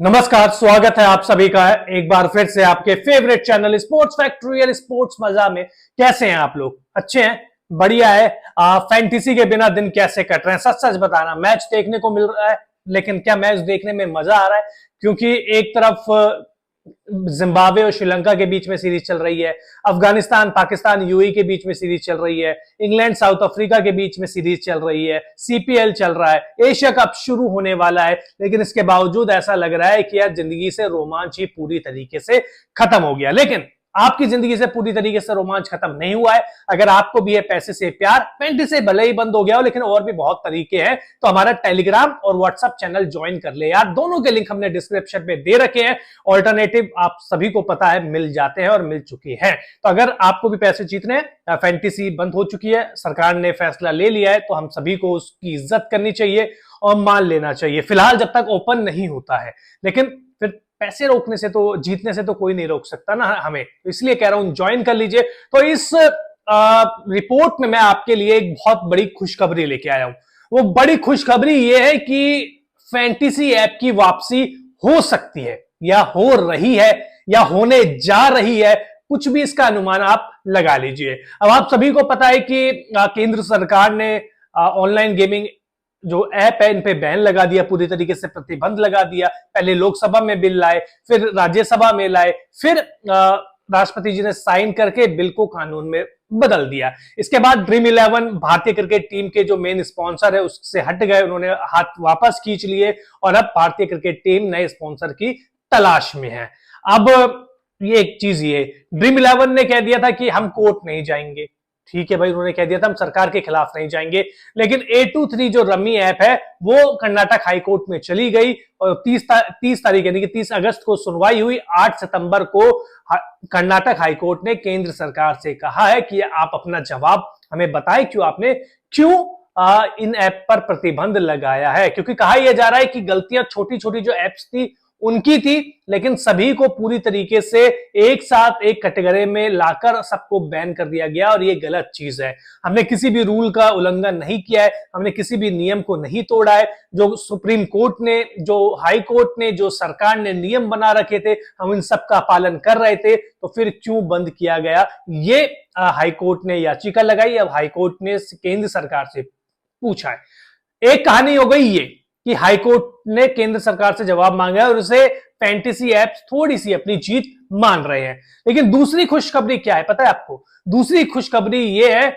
नमस्कार, स्वागत है आप सभी का एक बार फिर से आपके फेवरेट चैनल स्पोर्ट्स फैक्ट्री और स्पोर्ट्स मजा में। कैसे हैं आप लोग? अच्छे हैं? बढ़िया है। फैंटेसी के बिना दिन कैसे कट रहे हैं? सच सच बताना। मैच देखने को मिल रहा है, लेकिन क्या मैच देखने में मजा आ रहा है? क्योंकि एक तरफ जिम्बाब्वे और श्रीलंका के बीच में सीरीज चल रही है, अफगानिस्तान पाकिस्तान यूएई के बीच में सीरीज चल रही है, इंग्लैंड साउथ अफ्रीका के बीच में सीरीज चल रही है, सीपीएल चल रहा है, एशिया कप शुरू होने वाला है। लेकिन इसके बावजूद ऐसा लग रहा है कि यार जिंदगी से रोमांच ही पूरी तरीके से खत्म हो गया। लेकिन आपकी जिंदगी से पूरी तरीके से रोमांच खत्म नहीं हुआ है। अगर आपको भी है पैसे से प्यार, पेंट से भले ही बंद हो गया हो, लेकिन और भी बहुत तरीके हैं, तो हमारा टेलीग्राम और व्हाट्सएप चैनल ज्वाइन कर ले यार। दोनों के लिंक हमने डिस्क्रिप्शन में दे रखे हैं। ऑल्टरनेटिव आप सभी को पता है मिल जाते हैं और मिल चुकी है। तो अगर आपको भी पैसे जीतने हैं, फैंटेसी बंद हो चुकी है, सरकार ने फैसला ले लिया है, तो हम सभी को उसकी इज्जत करनी चाहिए और मान लेना चाहिए। फिलहाल जब तक ओपन नहीं होता है, लेकिन फिर पैसे रोकने से तो, जीतने से तो कोई नहीं रोक सकता ना हमें। तो इसलिए कह रहा हूं ज्वाइन कर लीजिए। तो इस रिपोर्ट में मैं आपके लिए एक बहुत बड़ी खुशखबरी लेके आया हूं। वो बड़ी खुशखबरी ये है कि फैंटेसी ऐप की वापसी हो सकती है, या हो रही है, या होने जा रही है। कुछ भी इसका अनुमान आप लगा लीजिए। अब आप सभी को पता है कि केंद्र सरकार ने ऑनलाइन गेमिंग जो ऐप है इन पे बैन लगा दिया, पूरी तरीके से प्रतिबंध लगा दिया। पहले लोकसभा में बिल लाए, फिर राज्यसभा में लाए, फिर राष्ट्रपति जी ने साइन करके बिल को कानून में बदल दिया। इसके बाद ड्रीम 11 भारतीय क्रिकेट टीम के जो मेन स्पॉन्सर है उससे हट गए, उन्होंने हाथ वापस खींच लिए और अब भारतीय क्रिकेट टीम नए स्पॉन्सर की तलाश में है। अब ये एक चीज, ये ड्रीम 11 ने कह दिया था कि हम कोर्ट नहीं जाएंगे। ठीक है भाई, उन्होंने कह दिया था हम सरकार के खिलाफ नहीं जाएंगे। लेकिन A23 जो रमी ऐप है वो कर्नाटक हाईकोर्ट में चली गई और 30 तारीख यानी कि 30 अगस्त को सुनवाई हुई। 8 सितंबर को कर्नाटक हाईकोर्ट ने केंद्र सरकार से कहा है कि आप अपना जवाब हमें बताएं, क्यों इन ऐप पर प्रतिबंध लगाया है। क्योंकि कहा यह जा रहा है कि गलतियां छोटी छोटी जो ऐप्स थी उनकी थी, लेकिन सभी को पूरी तरीके से एक साथ एक कैटेगरी में लाकर सबको बैन कर दिया गया और ये गलत चीज है। हमने किसी भी रूल का उल्लंघन नहीं किया है, हमने किसी भी नियम को नहीं तोड़ा है। जो सुप्रीम कोर्ट ने, जो हाई कोर्ट ने, जो सरकार ने नियम बना रखे थे, हम इन सब का पालन कर रहे थे। तो फिर क्यों बंद किया गया? ये हाई कोर्ट ने याचिका लगाई। अब हाई कोर्ट ने केंद्र सरकार से पूछा है। एक कहानी हो गई ये कि हाईकोर्ट ने केंद्र सरकार से जवाब मांगा है और उसे फैंटेसी एप्स थोड़ी सी अपनी जीत मान रहे हैं। लेकिन दूसरी खुशखबरी क्या है पता है आपको? दूसरी खुशखबरी यह है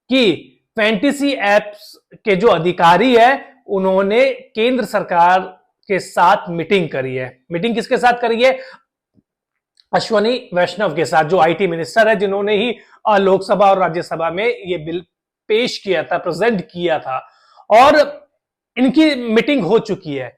कि फैंटेसी एप्स के जो अधिकारी है उन्होंने केंद्र सरकार के साथ मीटिंग करी है। मीटिंग किसके साथ करी है? अश्वनी वैष्णव के साथ, जो आईटी मिनिस्टर है, जिन्होंने ही लोकसभा और राज्यसभा में ये बिल पेश किया था, प्रेजेंट किया था। और इनकी मीटिंग हो चुकी है।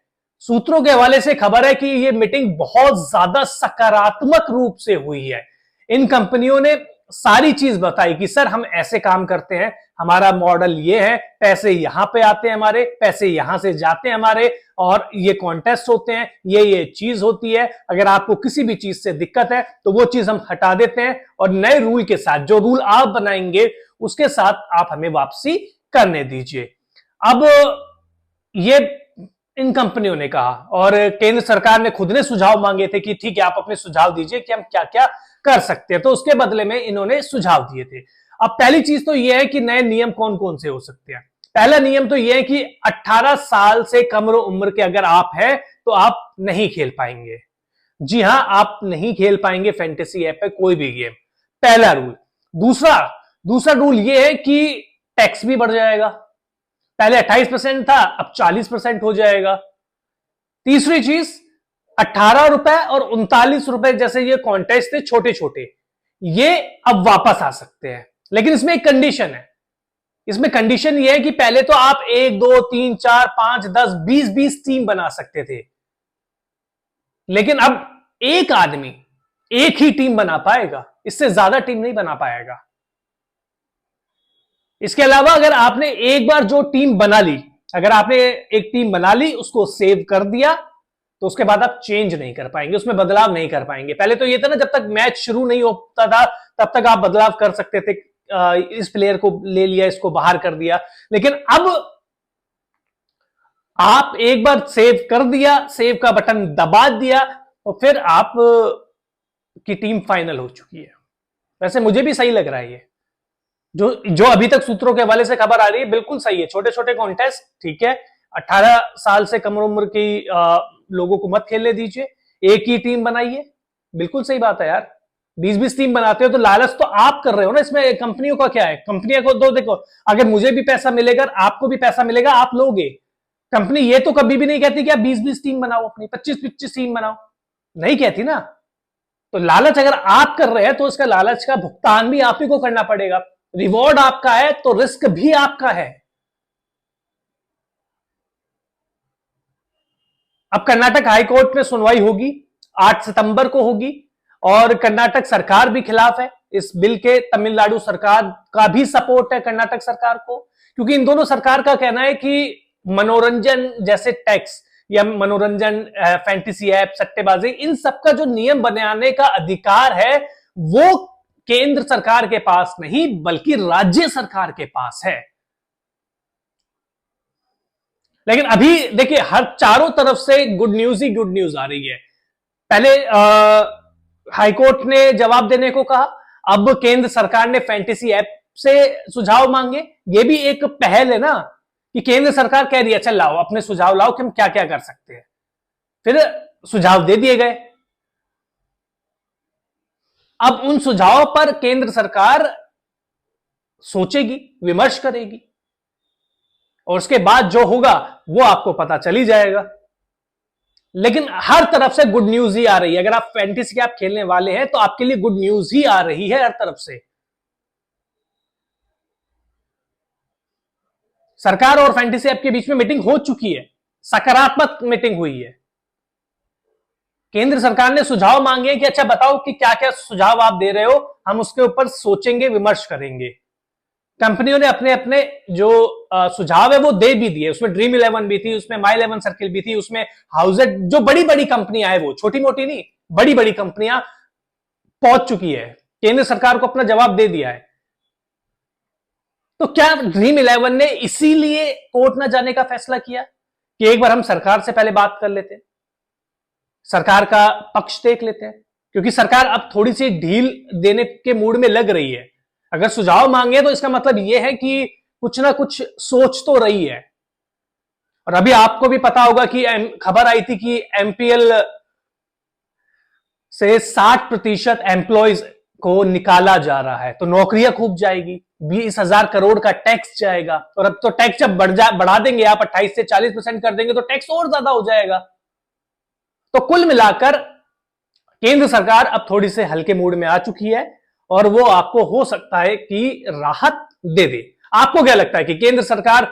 सूत्रों के हवाले से खबर है कि यह मीटिंग बहुत ज्यादा सकारात्मक रूप से हुई है। इन कंपनियों ने सारी चीज बताई कि सर हम ऐसे काम करते हैं, हमारा मॉडल ये है, पैसे यहां पे आते हैं हमारे, पैसे यहां से जाते हैं हमारे, और ये कॉन्टेस्ट होते हैं, ये चीज होती है। अगर आपको किसी भी चीज से दिक्कत है तो वो चीज हम हटा देते हैं और नए रूल के साथ, जो रूल आप बनाएंगे उसके साथ आप हमें वापसी करने दीजिए। अब ये इन कंपनियों ने कहा, और केंद्र सरकार ने खुद ने सुझाव मांगे थे कि ठीक है आप अपने सुझाव दीजिए कि हम क्या क्या कर सकते हैं। तो उसके बदले में इन्होंने सुझाव दिए थे। अब पहली चीज तो यह है कि नए नियम कौन कौन से हो सकते हैं। पहला नियम तो यह है कि 18 साल से कम उम्र के अगर आप हैं तो आप नहीं खेल पाएंगे। जी हां, आप नहीं खेल पाएंगे फैंटेसी ऐप पे कोई भी गेम। पहला रूल। दूसरा रूल यह है कि टैक्स भी बढ़ जाएगा। पहले 28% था, अब 40% हो जाएगा। तीसरी चीज, 18 रुपए और 39 रुपए जैसे ये कॉन्टेस्ट थे छोटे छोटे, ये अब वापस आ सकते हैं। लेकिन इसमें एक कंडीशन है। इसमें कंडीशन ये है कि पहले तो आप 1 2 3 4 5 10 20 टीम बना सकते थे, लेकिन अब एक आदमी एक ही टीम बना पाएगा, इससे ज्यादा टीम नहीं बना पाएगा। इसके अलावा अगर आपने एक बार जो टीम बना ली, अगर आपने एक टीम बना ली, उसको सेव कर दिया, तो उसके बाद आप चेंज नहीं कर पाएंगे, उसमें बदलाव नहीं कर पाएंगे। पहले तो ये था ना, जब तक मैच शुरू नहीं होता था तब तक आप बदलाव कर सकते थे। इस प्लेयर को ले लिया, इसको बाहर कर दिया। लेकिन अब आप एक बार सेव कर दिया, सेव का बटन दबा दिया, तो फिर आप की टीम फाइनल हो चुकी है। वैसे मुझे भी सही लग रहा है ये जो अभी तक सूत्रों के हवाले से खबर आ रही है, बिल्कुल सही है। छोटे छोटे कॉन्टेस्ट ठीक है, 18 साल से कम उम्र की लोगों को मत खेलने दीजिए, एक ही टीम बनाइए, बिल्कुल सही बात है यार। 20-20 टीम बनाते हो तो लालच तो आप कर रहे हो ना, इसमें कंपनियों का क्या है? कंपनियों को तो देखो, अगर मुझे भी पैसा मिलेगा, आपको भी पैसा मिलेगा, आप लोगे। कंपनी ये तो कभी भी नहीं कहती कि आप 20-20 टीम बनाओ, अपनी 25-25 टीम बनाओ, नहीं कहती ना। तो लालच अगर आप कर रहे हैं तो इसका लालच का भुगतान भी आप ही को करना पड़ेगा। रिवॉर्ड आपका है तो रिस्क भी आपका है। अब कर्नाटक हाईकोर्ट में सुनवाई होगी, 8 सितंबर को होगी, और कर्नाटक सरकार भी खिलाफ है इस बिल के। तमिलनाडु सरकार का भी सपोर्ट है कर्नाटक सरकार को, क्योंकि इन दोनों सरकार का कहना है कि मनोरंजन जैसे टैक्स या मनोरंजन, फैंटेसी ऐप, सट्टेबाजी, इन सबका जो नियम बनाने का अधिकार है वो केंद्र सरकार के पास नहीं बल्कि राज्य सरकार के पास है। लेकिन अभी देखिए, हर चारों तरफ से गुड न्यूज ही गुड न्यूज आ रही है। पहले हाईकोर्ट ने जवाब देने को कहा, अब केंद्र सरकार ने फैंटेसी ऐप से सुझाव मांगे। ये भी एक पहल है ना, कि केंद्र सरकार कह रही है चल लाओ अपने सुझाव लाओ कि हम क्या क्या कर सकते हैं। फिर सुझाव दे दिए गए। अब उन सुझावों पर केंद्र सरकार सोचेगी, विमर्श करेगी, और उसके बाद जो होगा वो आपको पता चली जाएगा। लेकिन हर तरफ से गुड न्यूज ही आ रही है। अगर आप फैंटेसी ऐप खेलने वाले हैं तो आपके लिए गुड न्यूज ही आ रही है हर तरफ से। सरकार और फैंटेसी ऐप के बीच में मीटिंग हो चुकी है, सकारात्मक मीटिंग हुई है। केंद्र सरकार ने सुझाव मांगे कि अच्छा बताओ कि क्या क्या सुझाव आप दे रहे हो, हम उसके ऊपर सोचेंगे, विमर्श करेंगे। कंपनियों ने अपने अपने जो सुझाव है वो दे भी दिए। उसमें ड्रीम 11 भी थी, उसमें माई 11 सर्किल भी थी, उसमें हाउसेट, जो बड़ी बड़ी कंपनियां है, वो छोटी मोटी नहीं, बड़ी बड़ी कंपनियां पहुंच चुकी है। केंद्र सरकार को अपना जवाब दे दिया है। तो क्या ड्रीम 11 ने इसीलिए कोर्ट न जाने का फैसला किया कि एक बार हम सरकार से पहले बात कर लेते हैं, सरकार का पक्ष देख लेते हैं? क्योंकि सरकार अब थोड़ी सी ढील देने के मूड में लग रही है। अगर सुझाव मांगे तो इसका मतलब यह है कि कुछ ना कुछ सोच तो रही है। और अभी आपको भी पता होगा कि खबर आई थी कि एमपीएल से 60% एम्प्लॉयज को निकाला जा रहा है, तो नौकरियां खूब जाएगी, 20,000 करोड़ का टैक्स जाएगा। और अब तो टैक्स जब बढ़ा देंगे आप, 28 से 40% कर देंगे, तो टैक्स और ज्यादा हो जाएगा। तो कुल मिलाकर केंद्र सरकार अब थोड़ी से हल्के मूड में आ चुकी है, और वो आपको हो सकता है कि राहत दे दे। आपको क्या लगता है कि केंद्र सरकार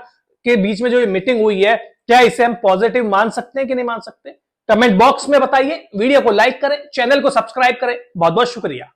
के बीच में जो ये मीटिंग हुई है, क्या इसे हम पॉजिटिव मान सकते हैं कि नहीं मान सकते? कमेंट बॉक्स में बताइए, वीडियो को लाइक करें, चैनल को सब्सक्राइब करें। बहुत बहुत शुक्रिया।